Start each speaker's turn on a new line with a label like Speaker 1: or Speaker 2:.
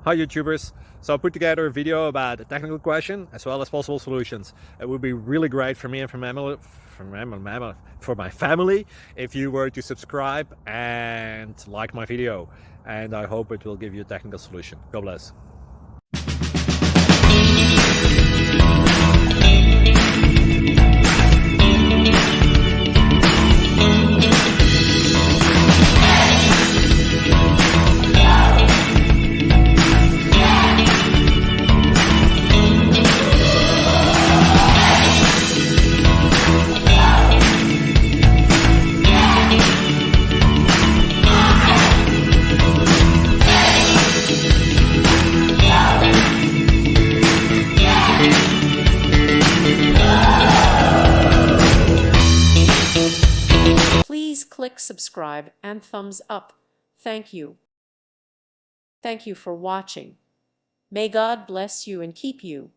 Speaker 1: Hi YouTubers! So I put together a video about a technical question as well as possible solutions. It would be really great for me and for my family if you were to subscribe and like my video. And I hope it will give you a technical solution. God bless.
Speaker 2: Please click subscribe and thumbs up. Thank you. Thank you for watching. May God bless you and keep you.